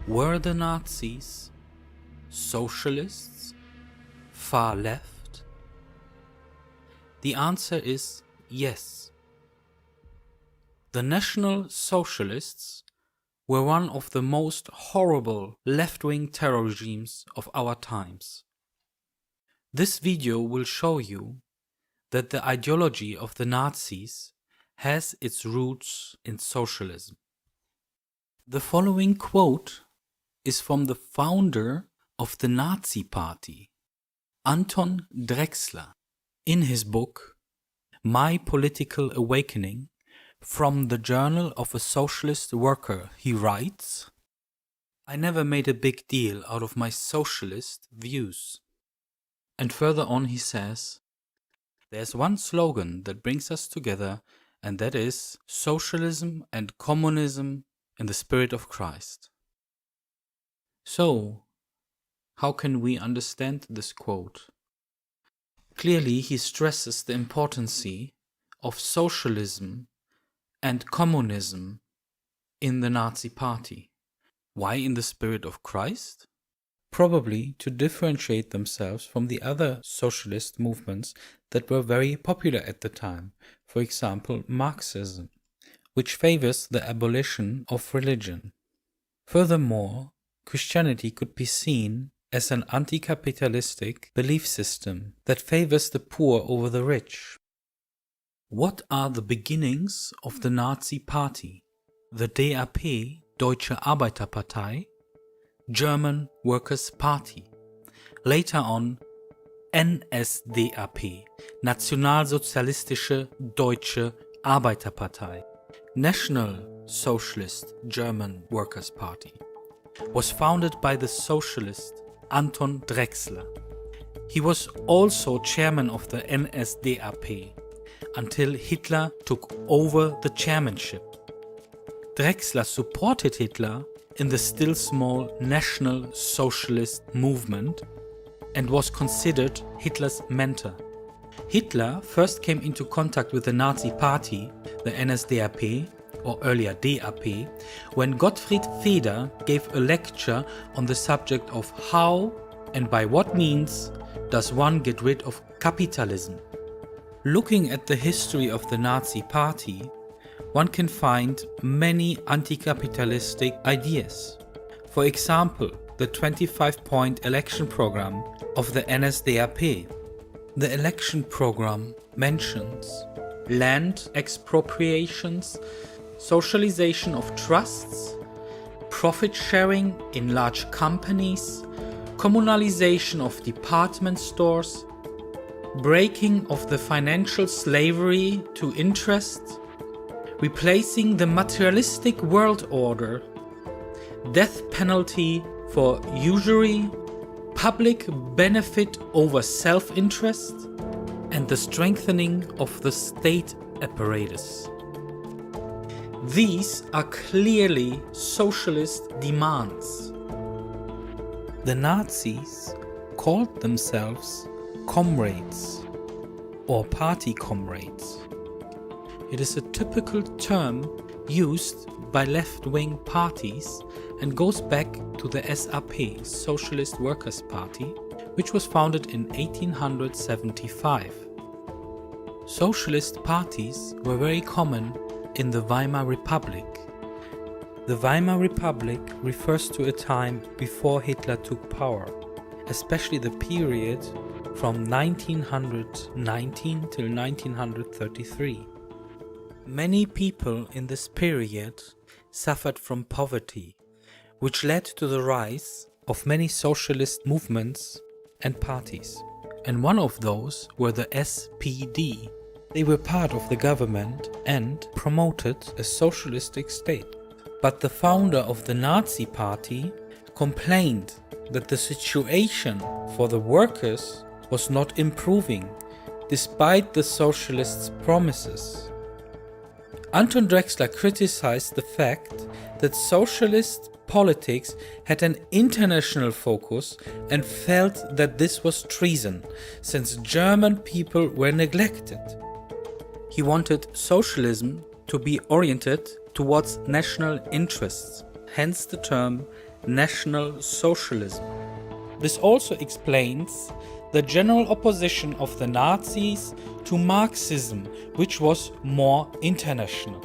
Were the Nazis socialists, far left? The answer is yes. The National Socialists were one of the most horrible left-wing terror regimes of our times. This video will show you that the ideology of the Nazis has its roots in socialism. The following quote is from the founder of the Nazi Party, Anton Drexler. In his book, My Political Awakening, from the Journal of a Socialist Worker, he writes, "I never made a big deal out of my socialist views." And further on he says, "There's one slogan that brings us together, and that is socialism and communism in the spirit of Christ." So, how can we understand this quote? Clearly, he stresses the importance of socialism and communism in the Nazi Party. Why in the spirit of Christ? Probably to differentiate themselves from the other socialist movements that were very popular at the time, for example Marxism, which favors the abolition of religion. Furthermore, Christianity could be seen as an anti-capitalistic belief system that favors the poor over the rich. What are the beginnings of the Nazi Party? The DAP, Deutsche Arbeiterpartei, German Workers' Party. Later on, NSDAP, Nationalsozialistische Deutsche Arbeiterpartei, National Socialist German Workers' Party, was founded by the socialist Anton Drexler. He was also chairman of the NSDAP until Hitler took over the chairmanship. Drexler supported Hitler in the still small National Socialist movement and was considered Hitler's mentor. Hitler first came into contact with the Nazi Party, the NSDAP, or earlier DAP, when Gottfried Feder gave a lecture on the subject of how and by what means does one get rid of capitalism. Looking at the history of the Nazi Party, one can find many anti-capitalistic ideas. For example, the 25-point election program of the NSDAP. The election program mentions land expropriations, socialization of trusts, profit sharing in large companies, communalization of department stores, breaking of the financial slavery to interest, replacing the materialistic world order, death penalty for usury, public benefit over self-interest, and the strengthening of the state apparatus. These are clearly socialist demands. The Nazis called themselves comrades or party comrades. It is a typical term used by left-wing parties and goes back to the SAP, Socialist Workers' Party, which was founded in 1875. Socialist parties were very common in the Weimar Republic. The Weimar Republic refers to a time before Hitler took power, especially the period from 1919 till 1933. Many people in this period suffered from poverty, which led to the rise of many socialist movements and parties. And one of those were the SPD. They were part of the government and promoted a socialistic state. But the founder of the Nazi Party complained that the situation for the workers was not improving, despite the socialists' promises. Anton Drexler criticized the fact that socialist politics had an international focus and felt that this was treason, since German people were neglected. He wanted socialism to be oriented towards national interests, hence the term National Socialism. This also explains the general opposition of the Nazis to Marxism, which was more international.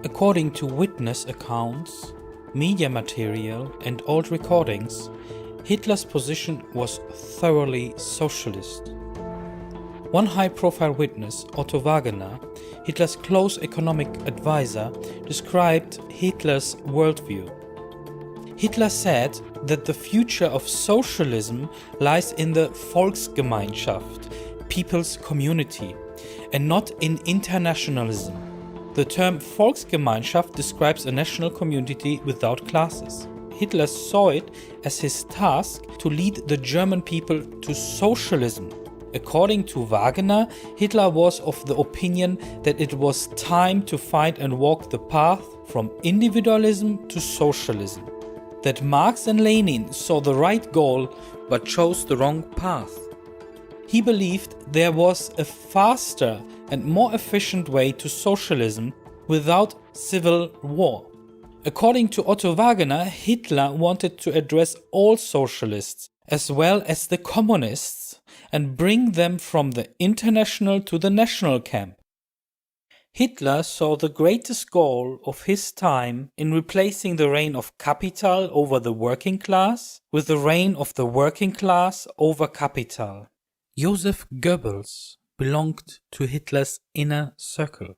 According to witness accounts, media material and old recordings, Hitler's position was thoroughly socialist. One high-profile witness, Otto Wagener, Hitler's close economic advisor, described Hitler's worldview. Hitler said that the future of socialism lies in the Volksgemeinschaft, people's community, and not in internationalism. The term Volksgemeinschaft describes a national community without classes. Hitler saw it as his task to lead the German people to socialism. According to Wagener, Hitler was of the opinion that it was time to find and walk the path from individualism to socialism. That Marx and Lenin saw the right goal but chose the wrong path. He believed there was a faster and more efficient way to socialism without civil war. According to Otto Wagener, Hitler wanted to address all socialists as well as the communists and bring them from the international to the national camp. Hitler saw the greatest goal of his time in replacing the reign of capital over the working class with the reign of the working class over capital. Joseph Goebbels belonged to Hitler's inner circle.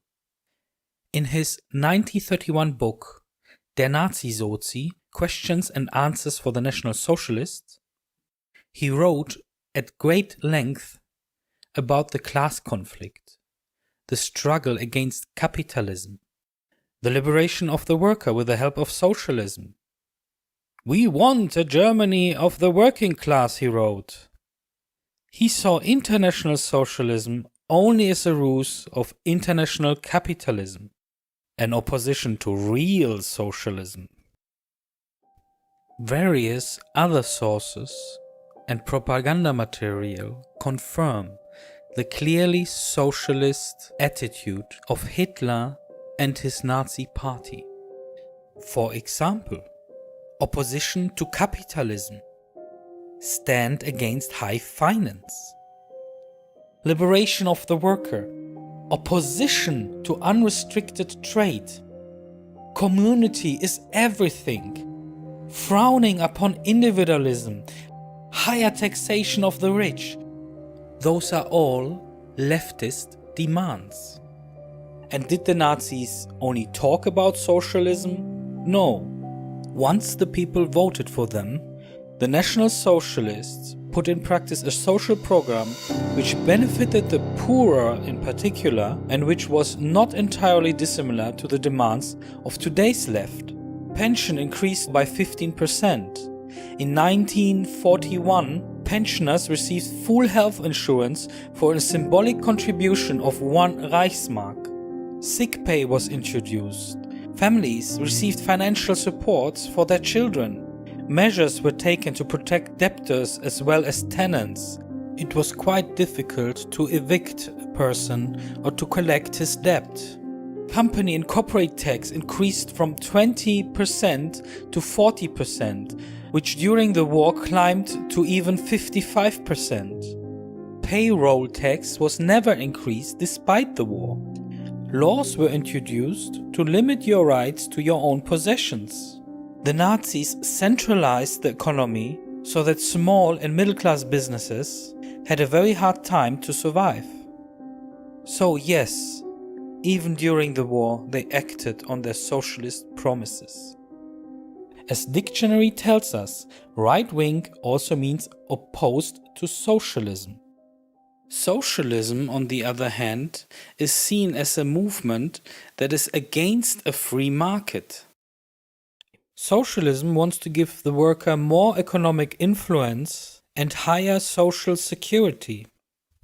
In his 1931 book, Der Nazi-Sozi, Questions and Answers for the National Socialists, he wrote at great length about the class conflict, the struggle against capitalism, the liberation of the worker with the help of socialism. "We want a Germany of the working class," he wrote. He saw international socialism only as a ruse of international capitalism, an opposition to real socialism. Various other sources and propaganda material confirm the clearly socialist attitude of Hitler and his Nazi party. For example, opposition to capitalism, stand against high finance, liberation of the worker, opposition to unrestricted trade, community is everything, frowning upon individualism, higher taxation of the rich. Those are all leftist demands. And did the Nazis only talk about socialism? No. Once the people voted for them, the National Socialists put in practice a social program which benefited the poorer in particular and which was not entirely dissimilar to the demands of today's left. Pension increased by 15%. In 1941, pensioners received full health insurance for a symbolic contribution of 1 Reichsmark. Sick pay was introduced. Families received financial support for their children. Measures were taken to protect debtors as well as tenants. It was quite difficult to evict a person or to collect his debt. Company and corporate tax increased from 20% to 40%, which during the war climbed to even 55%. Payroll tax was never increased despite the war. Laws were introduced to limit your rights to your own possessions. The Nazis centralized the economy so that small and middle-class businesses had a very hard time to survive. So yes, even during the war they acted on their socialist promises. As dictionary tells us, right-wing also means opposed to socialism. Socialism, on the other hand, is seen as a movement that is against a free market. Socialism wants to give the worker more economic influence and higher social security.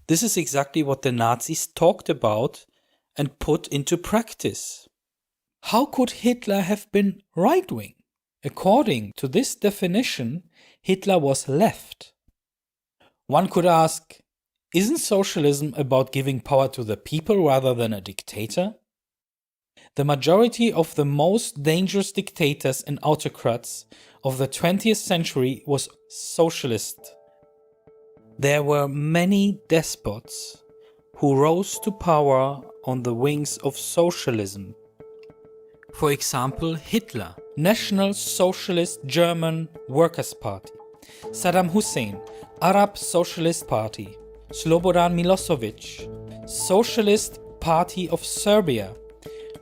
This is exactly what the Nazis talked about and put into practice. How could Hitler have been right-wing? According to this definition, Hitler was left. One could ask, isn't socialism about giving power to the people rather than a dictator? The majority of the most dangerous dictators and autocrats of the 20th century was socialist. There were many despots who rose to power on the wings of socialism. For example, Hitler, National Socialist German Workers' Party, Saddam Hussein, Arab Socialist Party, Slobodan Milosevic, Socialist Party of Serbia,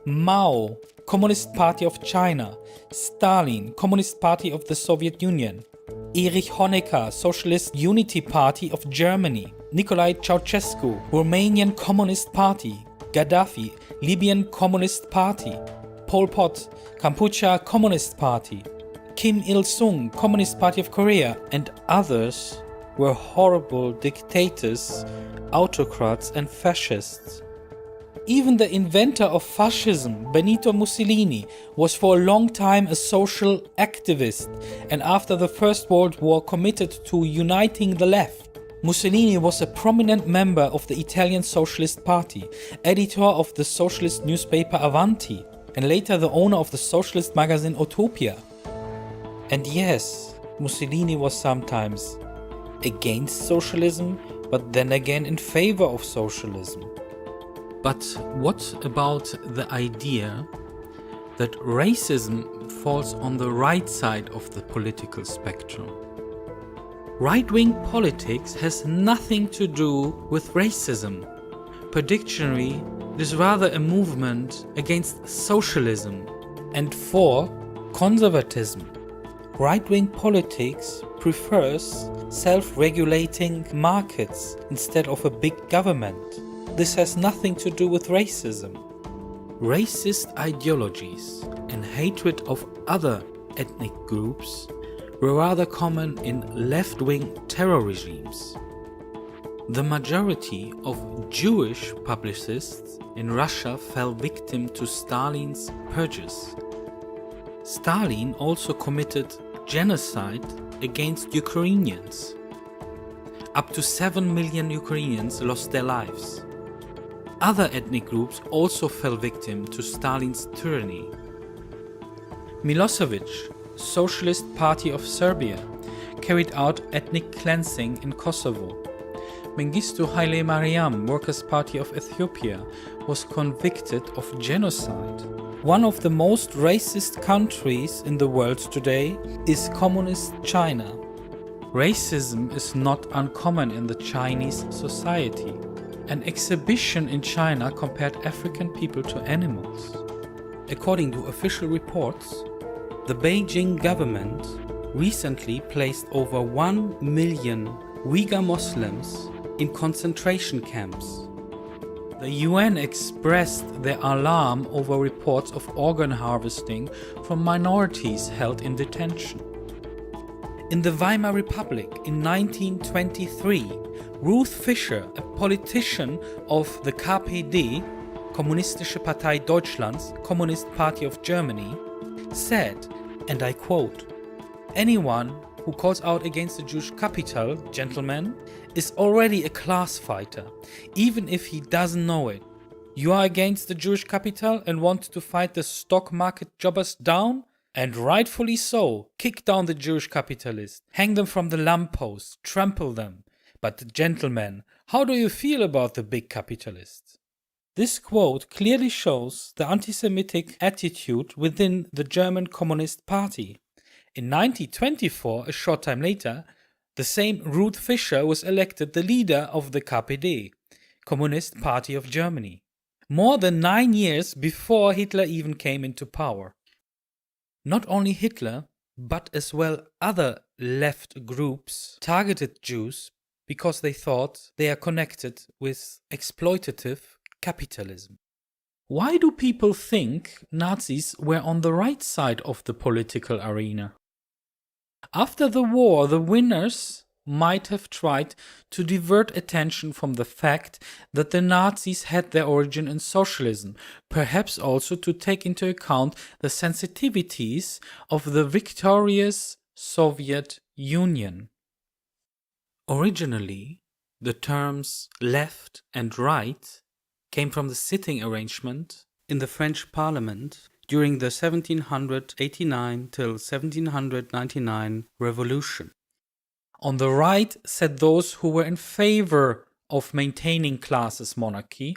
Mao, Communist Party of China, Stalin, Communist Party of the Soviet Union, Erich Honecker, Socialist Unity Party of Germany, Nicolae Ceausescu, Romanian Communist Party, Gaddafi, Libyan Communist Party, Pol Pot, Kampuchea Communist Party, Kim Il-sung, Communist Party of Korea, and others were horrible dictators, autocrats and fascists. Even the inventor of fascism, Benito Mussolini, was for a long time a social activist and after the First World War committed to uniting the left. Mussolini was a prominent member of the Italian Socialist Party, editor of the socialist newspaper Avanti, and later the owner of the socialist magazine Utopia. And yes, Mussolini was sometimes against socialism, but then again in favor of socialism. But what about the idea that racism falls on the right side of the political spectrum? Right-wing politics has nothing to do with racism. Per dictionary, it is rather a movement against socialism and for conservatism. Right-wing politics prefers self-regulating markets instead of a big government. This has nothing to do with racism. Racist ideologies and hatred of other ethnic groups were rather common in left-wing terror regimes. The majority of Jewish publicists in Russia fell victim to Stalin's purges. Stalin also committed genocide against Ukrainians. Up to 7 million Ukrainians lost their lives. Other ethnic groups also fell victim to Stalin's tyranny. Milosevic, Socialist Party of Serbia, carried out ethnic cleansing in Kosovo. Mengistu Haile Mariam, Workers' Party of Ethiopia, was convicted of genocide. One of the most racist countries in the world today is Communist China. Racism is not uncommon in the Chinese society. An exhibition in China compared African people to animals. According to official reports, the Beijing government recently placed over 1 million Uyghur Muslims in concentration camps. The UN expressed their alarm over reports of organ harvesting from minorities held in detention. In the Weimar Republic in 1923, Ruth Fischer, a politician of the KPD, Kommunistische Partei Deutschlands, Communist Party of Germany, said, and I quote, "Anyone who calls out against the Jewish capital, gentlemen, is already a class fighter, even if he doesn't know it. You are against the Jewish capital and want to fight the stock market jobbers down? And rightfully so, kick down the Jewish capitalists, hang them from the lampposts, trample them. But gentlemen, how do you feel about the big capitalists?" This quote clearly shows the anti-Semitic attitude within the German Communist Party. In 1924, a short time later, the same Ruth Fischer was elected the leader of the KPD, Communist Party of Germany, more than 9 years before Hitler even came into power. Not only Hitler, but as well other left groups targeted Jews because they thought they are connected with exploitative capitalism. Why do people think Nazis were on the right side of the political arena? After the war, the winners might have tried to divert attention from the fact that the Nazis had their origin in socialism, perhaps also to take into account the sensitivities of the victorious Soviet Union. Originally, the terms left and right came from the sitting arrangement in the French Parliament during the 1789 till 1799 revolution. On the right sat those who were in favor of maintaining classes monarchy,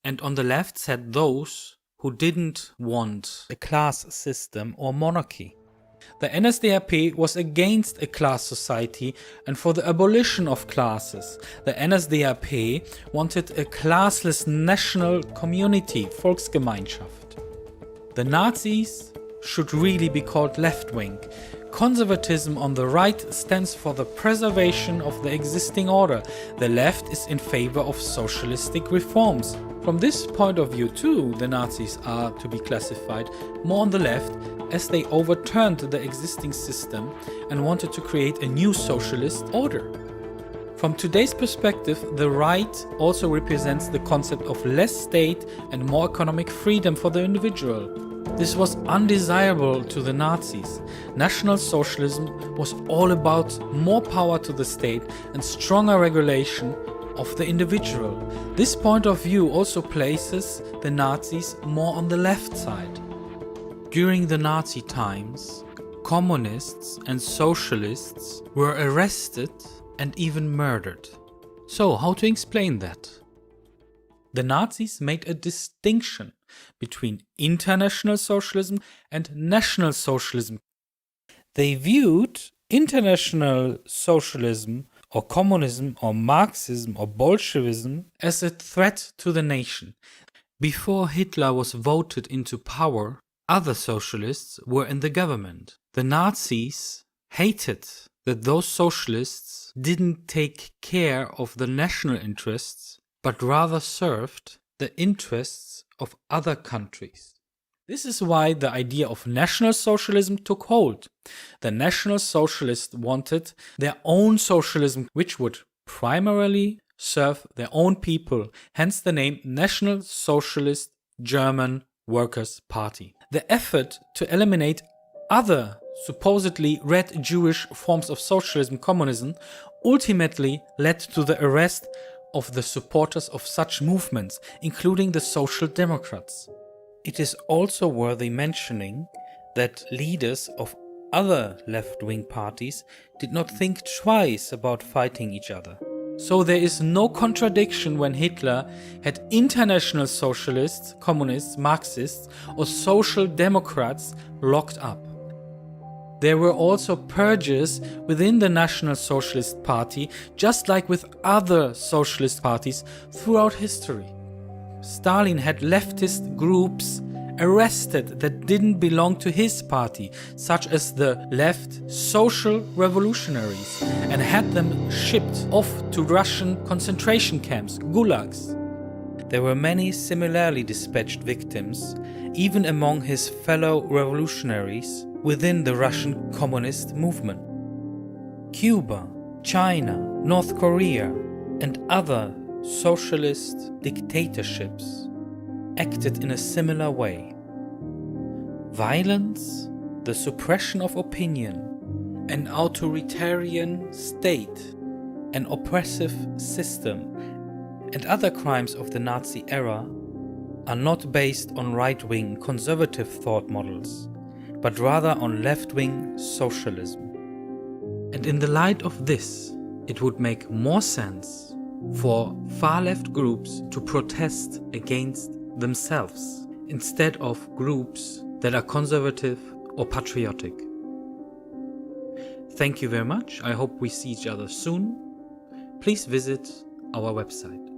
and on the left sat those who didn't want a class system or monarchy. The NSDAP was against a class society and for the abolition of classes. The NSDAP wanted a classless national community, Volksgemeinschaft. The Nazis should really be called left-wing. Conservatism on the right stands for the preservation of the existing order. The left is in favor of socialistic reforms. From this point of view too, the Nazis are to be classified more on the left, as they overturned the existing system and wanted to create a new socialist order. From today's perspective, the right also represents the concept of less state and more economic freedom for the individual. This was undesirable to the Nazis. National Socialism was all about more power to the state and stronger regulation of the individual. This point of view also places the Nazis more on the left side. During the Nazi times, communists and socialists were arrested and even murdered. So, how to explain that? The Nazis made a distinction between international socialism and national socialism. They viewed international socialism or communism or Marxism or Bolshevism as a threat to the nation. Before Hitler was voted into power, other socialists were in the government. The Nazis hated that those socialists didn't take care of the national interests, but rather served the interests of other countries. This is why the idea of National Socialism took hold. The National Socialists wanted their own socialism, which would primarily serve their own people, hence the name National Socialist German Workers' Party. The effort to eliminate other supposedly red Jewish forms of socialism, communism, ultimately led to the arrest of the supporters of such movements, including the Social Democrats. It is also worthy mentioning that leaders of other left-wing parties did not think twice about fighting each other. So there is no contradiction when Hitler had international socialists, communists, Marxists, or social democrats locked up. There were also purges within the National Socialist Party, just like with other socialist parties throughout history. Stalin had leftist groups arrested that didn't belong to his party, such as the left social revolutionaries, and had them shipped off to Russian concentration camps, gulags. There were many similarly dispatched victims, even among his fellow revolutionaries within the Russian communist movement. Cuba, China, North Korea, and other socialist dictatorships acted in a similar way. Violence, the suppression of opinion, an authoritarian state, an oppressive system, and other crimes of the Nazi era are not based on right-wing conservative thought models, but rather on left-wing socialism. And in the light of this, it would make more sense for far-left groups to protest against themselves instead of groups that are conservative or patriotic. Thank you very much. I hope we see each other soon. Please visit our website.